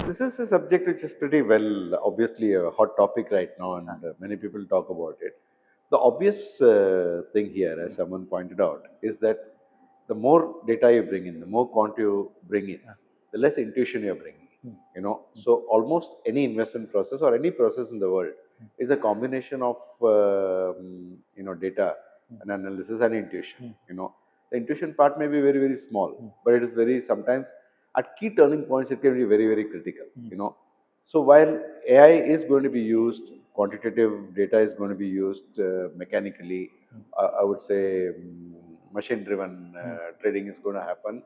This is a subject which is pretty well, obviously a hot topic right now, and many people talk about it. The obvious thing here, as someone pointed out, is that the more data you bring in, the more quant you bring in, the less intuition you're bringing in. So almost any investment process or any process in the world is a combination of data and analysis and intuition. The intuition part may be very small, but it is very sometimes at key turning points it can be very critical. So while AI is going to be used, quantitative data is going to be used mechanically, I would say machine driven trading is going to happen,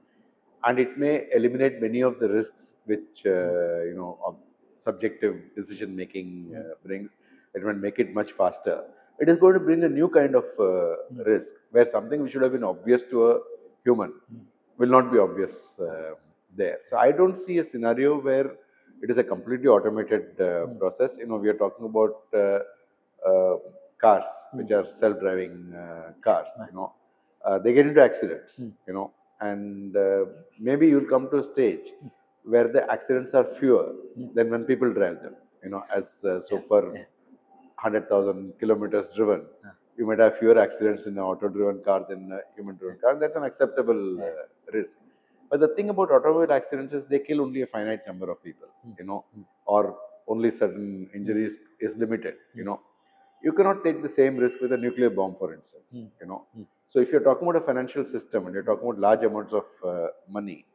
and it may eliminate many of the risks which of subjective decision making brings. It will make it much faster. It is going to bring a new kind of risk where something which should have been obvious to a human will not be obvious there. So I don't see a scenario where it is a completely automated process. We are talking about uh, cars which are self-driving cars. They get into accidents. And maybe you'll come to a stage where the accidents are fewer than when people drive them. As so per 100,000 kilometers driven, you might have fewer accidents in an auto-driven car than a human-driven car. That's an acceptable risk. But the thing about automobile accidents is they kill only a finite number of people, or only certain injuries is limited. You cannot take the same risk with a nuclear bomb, for instance. So if you're talking about a financial system and you're talking about large amounts of money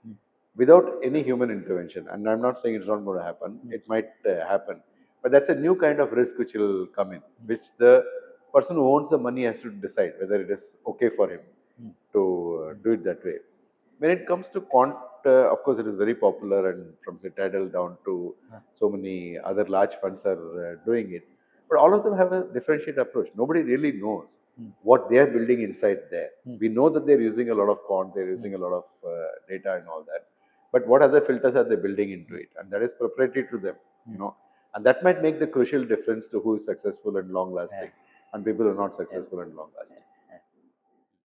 without any human intervention, and I'm not saying it's not going to happen, it might happen, but that's a new kind of risk which will come in, which the person who owns the money has to decide whether it is okay for him to do it that way. When it comes to quant, of course, it is very popular, and from Citadel down to so many other large funds are doing it. But all of them have a differentiated approach. Nobody really knows what they are building inside there. We know that they're using a lot of quant, they're using a lot of data and all that. But what other filters are they building into it? And that is proprietary to them. And that might make the crucial difference to who is successful and long lasting, and people who are not successful and long lasting.